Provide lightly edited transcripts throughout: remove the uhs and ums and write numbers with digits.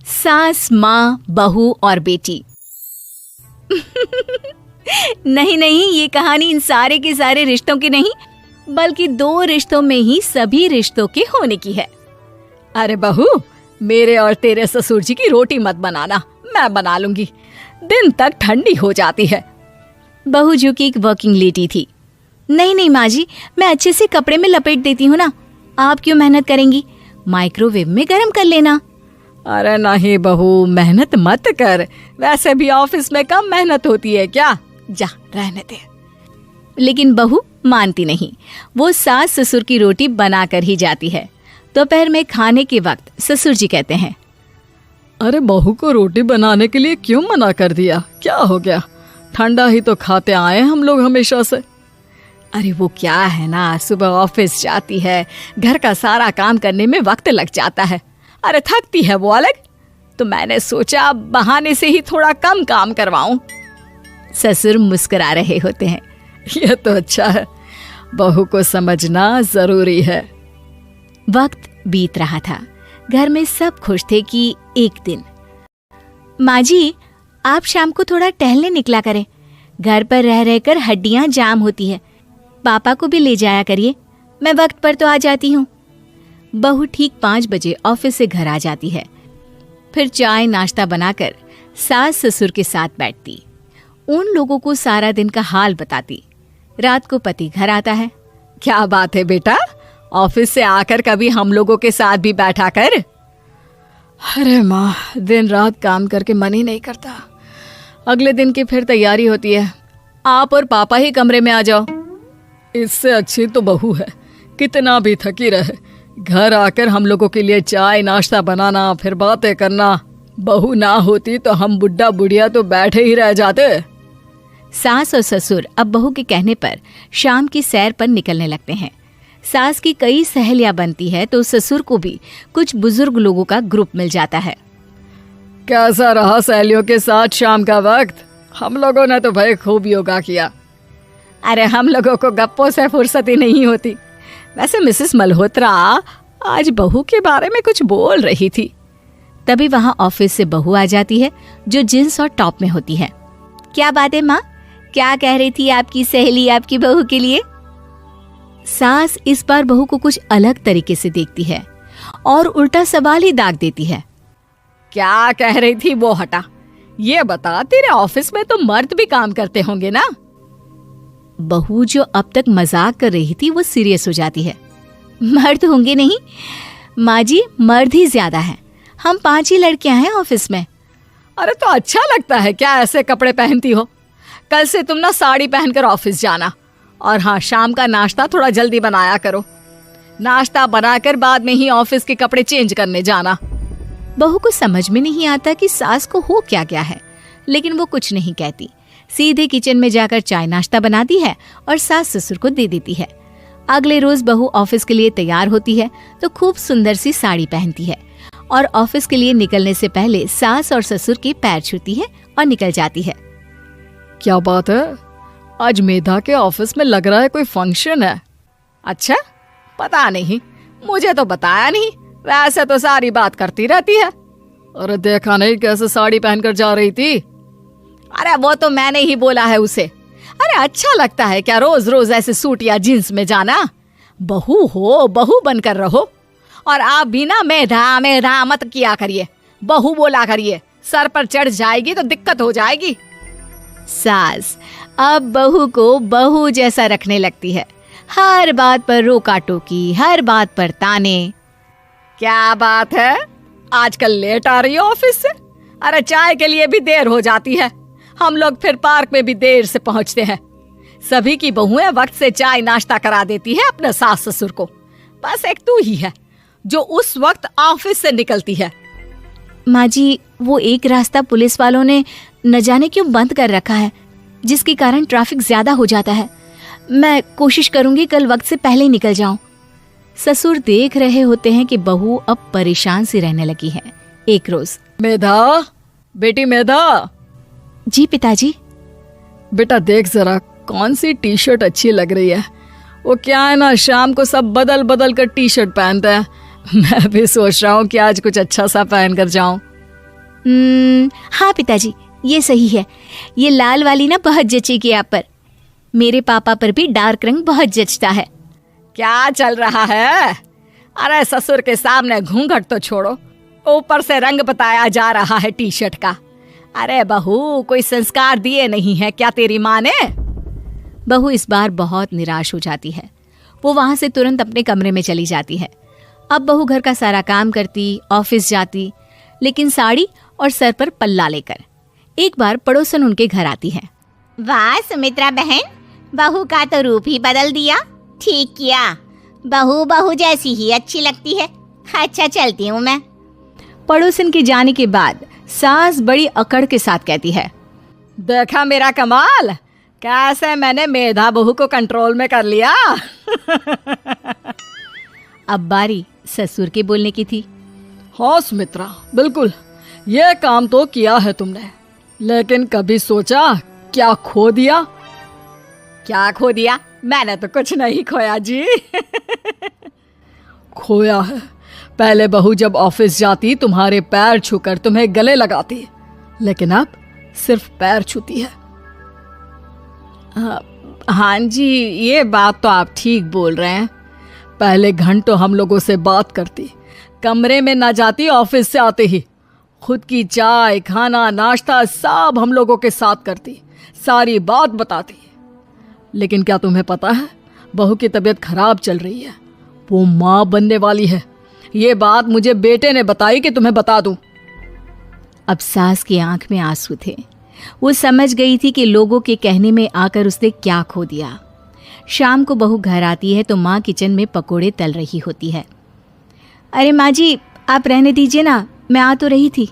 सास, माँ, बहू और बेटी। नहीं नहीं, ये कहानी इन सारे के सारे रिश्तों की नहीं, बल्कि 2 रिश्तों में ही सभी रिश्तों के होने की है। अरे बहू, मेरे और तेरे ससुर जी की रोटी मत बनाना, मैं बना लूंगी, दिन तक ठंडी हो जाती है। बहू जो कि एक वर्किंग लेडी थी। नहीं नहीं माँ जी, मैं अच्छे से कपड़े में लपेट देती हूँ ना, आप क्यों मेहनत करेंगी, माइक्रोवेव में गर्म कर लेना। अरे नहीं बहू, मेहनत मत कर, वैसे भी ऑफिस में कम मेहनत होती है क्या, जा रहने दे। लेकिन बहू मानती नहीं, वो सास ससुर की रोटी बना कर ही जाती है। दोपहर में खाने के वक्त ससुर जी कहते हैं, अरे बहू को रोटी बनाने के लिए क्यों मना कर दिया, क्या हो गया, ठंडा ही तो खाते आए हम लोग हमेशा से। अरे वो क्या है ना, सुबह ऑफिस जाती है, घर का सारा काम करने में वक्त लग जाता है, अरे थकती है वो अलग, तो मैंने सोचा बहाने से ही थोड़ा कम काम करवाऊं। ससुर मुस्कुरा रहे होते हैं। ये तो अच्छा है, बहू को समझना जरूरी है। वक्त बीत रहा था, घर में सब खुश थे कि एक दिन, माँ जी आप शाम को थोड़ा टहलने निकला करें, घर पर रह रहकर हड्डियां जाम होती है, पापा को भी ले जाया करिए, मैं वक्त पर तो आ जाती हूँ। बहू ठीक 5 बजे ऑफिस से घर आ जाती है। फिर चाय नाश्ता बनाकर सास ससुर के साथ बैठती, उन लोगों को सारा दिन का हाल बताती। रात को पति घर आता है। क्या बात है बेटा, ऑफिस से आकर कभी हम लोगों के साथ भी बैठा कर। अरे माँ, दिन रात काम करके मन ही नहीं करता, अगले दिन की फिर तैयारी होती है, आप और पापा ही कमरे में आ जाओ। इससे अच्छी तो बहू है, कितना भी थकी रहे, घर आकर हम लोगों के लिए चाय नाश्ता बनाना, फिर बातें करना। बहू ना होती तो हम बुढ़ा बुढ़िया तो बैठे ही रह जाते। सास और ससुर अब बहू के कहने पर शाम की सैर पर निकलने लगते हैं। सास की कई सहेलियां बनती है तो ससुर को भी कुछ बुजुर्ग लोगों का ग्रुप मिल जाता है। कैसा रहा सहेलियों के साथ शाम का वक्त? हम लोगों ने तो भाई खूब योगा किया। अरे हम लोगों को गप्पों से फुर्सत ही नहीं होती। वैसे मिसेस मल्होत्रा आज बहू के बारे में कुछ बोल रही थी। तभी वहां ऑफिस से बहू आ जाती है जो जींस और टॉप में होती है। क्या बात है माँ, क्या कह रही थी आपकी सहेली आपकी बहू के लिए? सास इस बार बहू को कुछ अलग तरीके से देखती है और उल्टा सवाल ही दाग देती है। क्या कह रही थी वो हटा, ये बता, तेरे ऑफिस में तो मर्द भी काम करते होंगे ना? बहू जो अब तक मजाक कर रही थी वो सीरियस हो जाती है। मर्द होंगे नहीं माँ जी, मर्द ही ज्यादा है, हम 5 ही लड़कियां हैं ऑफिस में। अरे तो अच्छा लगता है क्या ऐसे कपड़े पहनती हो? कल से तुम ना साड़ी पहनकर ऑफिस जाना, और हाँ, शाम का नाश्ता थोड़ा जल्दी बनाया करो, नाश्ता बनाकर बाद में ही ऑफिस के कपड़े चेंज करने जाना। बहू को समझ में नहीं आता कि सास को हो क्या गया है, लेकिन वो कुछ नहीं कहती, सीधे किचन में जाकर चाय नाश्ता बनाती है और सास ससुर को दे देती है। अगले रोज बहू ऑफिस के लिए तैयार होती है तो खूब सुंदर सी साड़ी पहनती है और ऑफिस के लिए निकलने से पहले सास और ससुर के पैर छूती है और निकल जाती है। क्या बात है, आज मेधा के ऑफिस में लग रहा है कोई फंक्शन है। अच्छा, पता नहीं, मुझे तो बताया नहीं, वैसे तो सारी बात करती रहती है। अरे देखा नहीं कैसे साड़ी पहनकर जा रही थी? अरे वो तो मैंने ही बोला है उसे। अरे अच्छा लगता है क्या रोज रोज ऐसे सूट या जींस में जाना? बहू हो, बहू बनकर रहो, और आप भी ना मेधा मेधा मत किया करिए, बहू बोला करिए, सर पर चढ़ जाएगी तो दिक्कत हो जाएगी। सास अब बहू को बहू जैसा रखने लगती है, हर बात पर रोका टोकी, हर बात पर ताने। क्या बात है, आजकल लेट आ रही है ऑफिस से? अरे चाय के लिए भी देर हो जाती है, हम लोग फिर पार्क में भी देर से पहुंचते हैं। सभी की बहुएं वक्त से चाय नाश्ता करा देती है अपने सास ससुर को, बस एक तू ही है जो उस वक्त ऑफिस से निकलती है। माँ जी, वो एक रास्ता पुलिस वालों ने न जाने क्यों बंद कर रखा है, जिसके कारण ट्रैफिक ज्यादा हो जाता है। मैं कोशिश करूंगी कल वक्त से पहले ही निकल जाऊं। ससुर देख रहे होते हैं कि बहू अब परेशान सी रहने लगी है। एक रोज, मेधा, बेटी मेधा। जी पिताजी। बेटा देख जरा कौन सी टी शर्ट अच्छी लग रही है। वो क्या है ना, शाम को सब बदल बदल कर टी शर्ट पहनते हैं, मैं भी सोच रहा हूँ कि आज कुछ अच्छा सा पहन कर जाऊं। हाँ पिताजी, ये सही है। ये लाल वाली ना बहुत जचेगी आप पर। मेरे पापा पर भी डार्क रंग बहुत जचता है। क्या चल रहा है? अरे ससुर के सामने घूंघट तो छोड़ो, ऊपर से रंग बताया जा रहा है टी शर्ट का। अरे बहू, कोई संस्कार दिए नहीं है क्या तेरी माँ ने? बहू इस बार बहुत निराश हो जाती है। वो वहां से तुरंत अपने कमरे में चली जाती है। अब बहू घर का सारा काम करती, ऑफिस जाती, लेकिन साड़ी और सर पर पल्ला लेकर। एक बार पड़ोसन उनके घर आती है। वाह सुमित्रा बहन, बहू का तो रूप ही बदल दिया। ठीक किया, बहू बहू जैसी ही अच्छी लगती है। अच्छा चलती हूँ मैं। पड़ोसन के जाने के बाद सास बड़ी अकड़ के साथ कहती है, देखा मेरा कमाल, कैसे मैंने मेधा बहू को कंट्रोल में कर लिया। अब बारी ससुर के बोलने की थी। हाँ सुमित्रा, बिल्कुल ये काम तो किया है तुमने, लेकिन कभी सोचा क्या खो दिया? क्या खो दिया? मैंने तो कुछ नहीं खोया जी। खोया है, पहले बहू जब ऑफिस जाती तुम्हारे पैर छूकर तुम्हें गले लगाती, लेकिन अब सिर्फ पैर छूती है। हाँ जी, ये बात तो आप ठीक बोल रहे हैं। पहले घंटों हम लोगों से बात करती, कमरे में ना जाती, ऑफिस से आते ही खुद की चाय, खाना, नाश्ता सब हम लोगों के साथ करती, सारी बात बताती। लेकिन क्या तुम्हें पता है, बहू की तबीयत खराब चल रही है, वो माँ बनने वाली है। ये बात मुझे बेटे ने बताई कि तुम्हें बता दूं। अब सास की आंख में आंसू थे। वो समझ गई थी कि लोगों के कहने में आकर उसने क्या खो दिया। शाम को बहू घर आती है तो माँ किचन में पकोड़े तल रही होती है। अरे माँ जी, आप रहने दीजिए ना, मैं आ तो रही थी।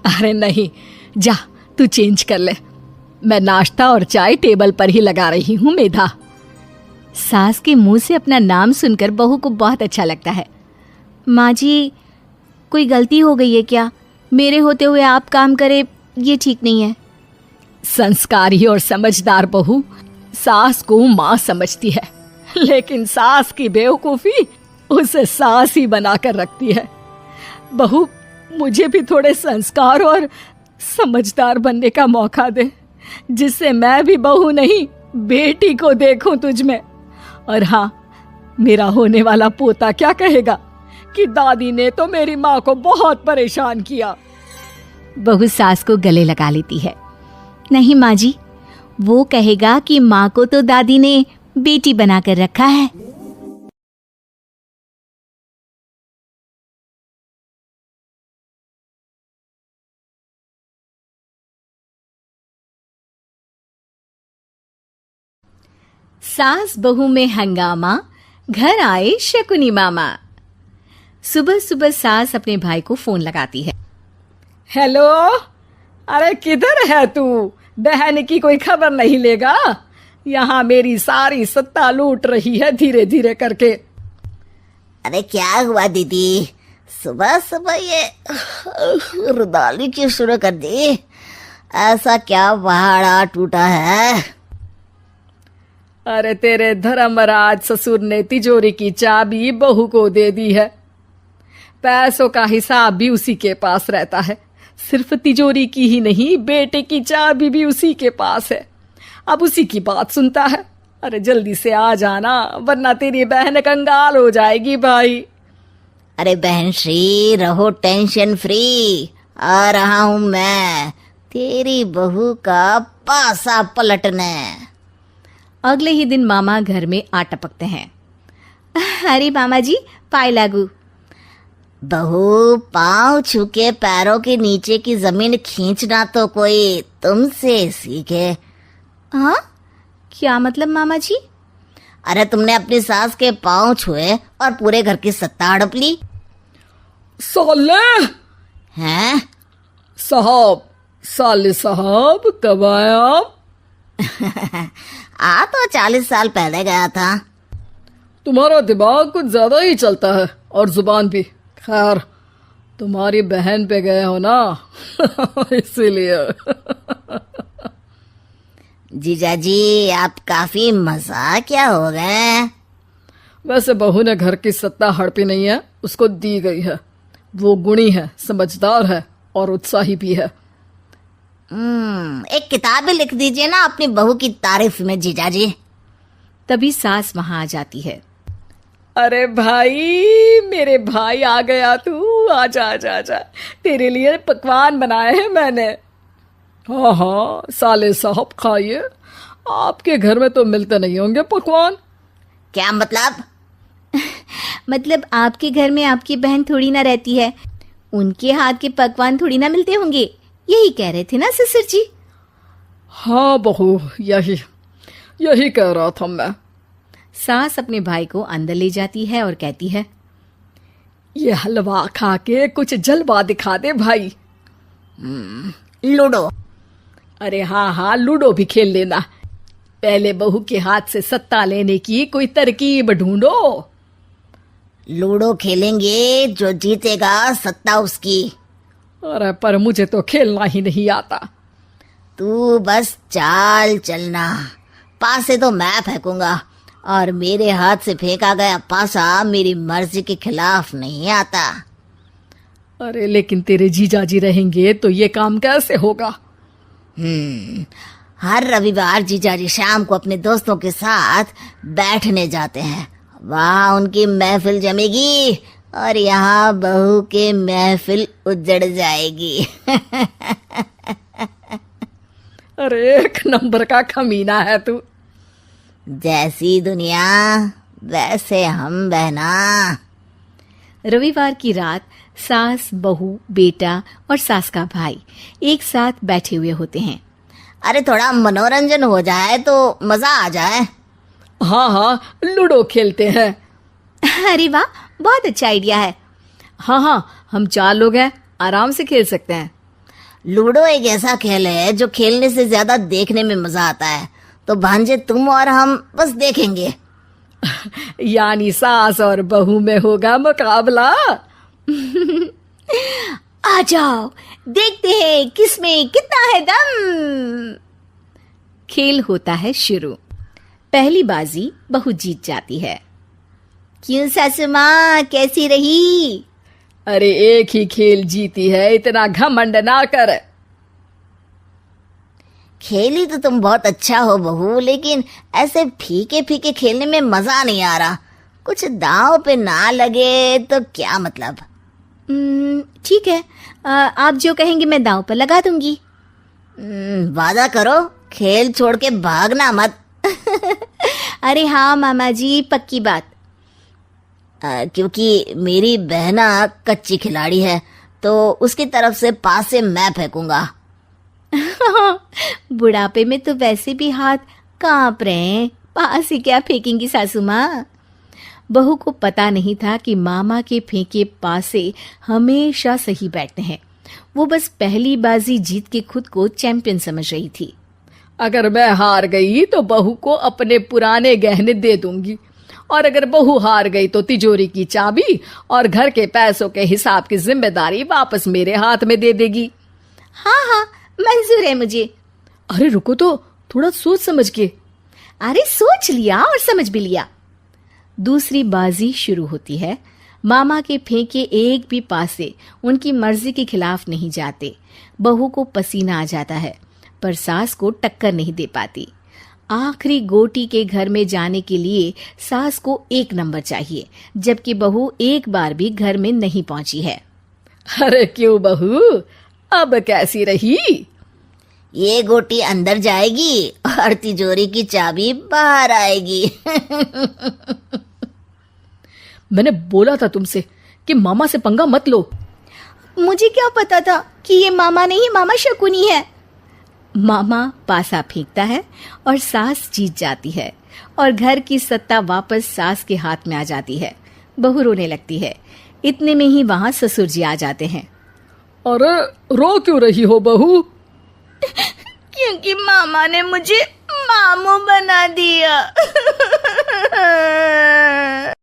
अरे नहीं, जा तू चेंज कर ले, मैं नाश्ता और चाय टेबल पर ही लगा रही हूँ मेधा। सास के मुंह से अपना नाम सुनकर बहू को बहुत अच्छा लगता है। माँ जी, कोई गलती हो गई है क्या? मेरे होते हुए आप काम करे, ये ठीक नहीं है। संस्कारी और समझदार बहू सास को माँ समझती है, लेकिन सास की बेवकूफी उसे सास ही बनाकर रखती है। बहू, मुझे भी थोड़े संस्कार और समझदार बनने का मौका दे, जिससे मैं भी बहू नहीं बेटी को देखूं तुझ में। और हाँ, मेरा होने वाला पोता क्या कहेगा कि दादी ने तो मेरी माँ को बहुत परेशान किया। बहू सास को गले लगा लेती है। नहीं माँ जी, वो कहेगा कि माँ को तो दादी ने बेटी बनाकर रखा है। सास बहू में हंगामा, घर आए शकुनी मामा। सुबह सुबह सास अपने भाई को फोन लगाती है। हेलो, अरे किधर है तू? बहन की कोई खबर नहीं लेगा? यहाँ मेरी सारी सत्ता लूट रही है धीरे धीरे करके। अरे क्या हुआ दीदी, सुबह सुबह ये रुदाली क्यों शुरू कर दी? ऐसा क्या पहाड़ा टूटा है? अरे तेरे धर्मराज ससुर ने तिजोरी की चाबी बहू को दे दी है। पैसों का हिसाब भी उसी के पास रहता है। सिर्फ तिजोरी की ही नहीं, बेटे की चाबी भी उसी के पास है। अब उसी की बात सुनता है। अरे जल्दी से आ जाना, वरना तेरी बहन कंगाल हो जाएगी भाई। अरे बहन श्री, रहो टेंशन फ्री, आ रहा हूँ मैं, तेरी बहू का पासा पलटने। अगले ही दिन मामा घर में आ टपकते हैं। अरे मामा जी, पाए लागू। बहू, पाँव छू के पैरों के नीचे की जमीन खींचना तो कोई तुमसे सीखे। हाँ, क्या मतलब मामा जी? अरे तुमने अपनी सास के पाँव छुए और पूरे घर की सत्ता हड़प ली। साले हैं? साहब, साले साहब कब आए आप? आ तो 40 साल पहले गया था। तुम्हारा दिमाग कुछ ज्यादा ही चलता है और जुबान भी। खैर, तुम्हारी बहन पे गए हो ना, इसीलिए। जीजा जी, आप काफी मजाकिया हो गए। वैसे बहू ने घर की सत्ता हड़पी नहीं है, उसको दी गई है। वो गुणी है, समझदार है और उत्साही भी है। एक किताब भी लिख दीजिए ना अपनी बहू की तारीफ में जीजाजी। तभी सास वहां आ जाती है। अरे भाई, मेरे भाई आ गया तू, आजा आजा आजा, तेरे लिए पकवान बनाए हैं मैंने। हाँ हाँ साले साहब खाइए, आपके घर में तो मिलते नहीं होंगे पकवान। क्या मतलब? मतलब आपके घर में आपकी बहन थोड़ी ना रहती है, उनके हाथ के पकवान थोड़ी ना मिलते होंगे, यही कह रहे थे ना ससुर जी? हाँ बहू, यही कह रहा था मैं। सास अपने भाई को अंदर ले जाती है और कहती है, ये हलवा खा के कुछ जलवा दिखा दे भाई। लूडो। अरे हाँ हाँ, लूडो भी खेल लेना, पहले बहू के हाथ से सत्ता लेने की कोई तरकीब ढूंढो। लूडो खेलेंगे, जो जीतेगा सत्ता उसकी। अरे पर मुझे तो खेलना ही नहीं आता। तू बस चाल चलना, पासे तो मैं फेंकूंगा, और मेरे हाथ से फेंका गया पासा मेरी मर्जी के खिलाफ नहीं आता। अरे लेकिन तेरे जीजाजी रहेंगे तो ये काम कैसे होगा? हर रविवार जीजाजी शाम को अपने दोस्तों के साथ बैठने जाते हैं, वहाँ उनकी महफिल जमेगी और यहाँ बहू के महफिल उजड़ जाएगी। अरे एक नंबर का कमीना है तू। जैसी दुनिया वैसे हम बहना। रविवार की रात सास, बहू, बेटा और सास का भाई एक साथ बैठे हुए होते हैं। अरे थोड़ा मनोरंजन हो जाए तो मजा आ जाए। हाँ हाँ, लूडो खेलते हैं। अरे वाह, बहुत अच्छा आइडिया है। हाँ हाँ, हम 4 लोग हैं, आराम से खेल सकते हैं। लूडो एक ऐसा खेल है जो खेलने से ज्यादा देखने में मजा आता है, तो भांजे तुम और हम बस देखेंगे। यानी सास और बहू में होगा मुकाबला। आ जाओ, देखते हैं किसमें कितना है दम। खेल होता है शुरू। पहली बाजी बहू जीत जाती है। क्यों सासू माँ, कैसी रही? अरे एक ही खेल जीती है, इतना घमंड ना कर। खेली तो तुम बहुत अच्छा हो बहू, लेकिन ऐसे फीके फीके खेलने में मजा नहीं आ रहा। कुछ दांव पे ना लगे तो क्या मतलब? ठीक है, आप जो कहेंगे मैं दांव पर लगा दूंगी। वादा करो, खेल छोड़ के भागना मत। अरे हाँ मामा जी, पक्की बात। क्योंकि मेरी बहना कच्ची खिलाड़ी है, तो उसकी तरफ से पास से मैं फेंकूंगा। बुढ़ापे में तो वैसे भी हाथ कांप रहे हैं, पास ही क्या फेंकेंगी सासू माँ। बहू को पता नहीं था कि मामा के फेंके पासे हमेशा सही बैठते हैं। वो बस पहली बाजी जीत के खुद को चैंपियन समझ रही थी। अगर मैं हार गई तो बहू को अपने पुराने गहने दे दूंगी, और अगर बहू हार गई तो तिजोरी की चाबी और घर के पैसों के हिसाब की जिम्मेदारी वापस मेरे हाथ में दे देगी। हाँ हाँ, मंजूर है मुझे। अरे रुको तो, थोड़ा सोच समझ के। अरे सोच लिया और समझ भी लिया। दूसरी बाजी शुरू होती है। मामा के फेंके एक भी पासे उनकी मर्जी के खिलाफ नहीं जाते। बहू को पसीना आ जाता है, पर सास को टक्कर नहीं दे पाती। आखिरी गोटी के घर में जाने के लिए सास को 1 नंबर चाहिए, जबकि बहू एक बार भी घर में नहीं पहुंची है। अरे क्यों बहू, अब कैसी रही? ये गोटी अंदर जाएगी और तिजोरी की चाबी बाहर आएगी। मैंने बोला था तुमसे कि मामा से पंगा मत लो। मुझे क्या पता था कि ये मामा नहीं, मामा शकुनी है। मामा पासा फेंकता है और सास जीत जाती है, और घर की सत्ता वापस सास के हाथ में आ जाती है। बहू रोने लगती है। इतने में ही वहां ससुर जी आ जाते हैं। अरे रो क्यों रही हो बहू? क्योंकि मामा ने मुझे मामू बना दिया।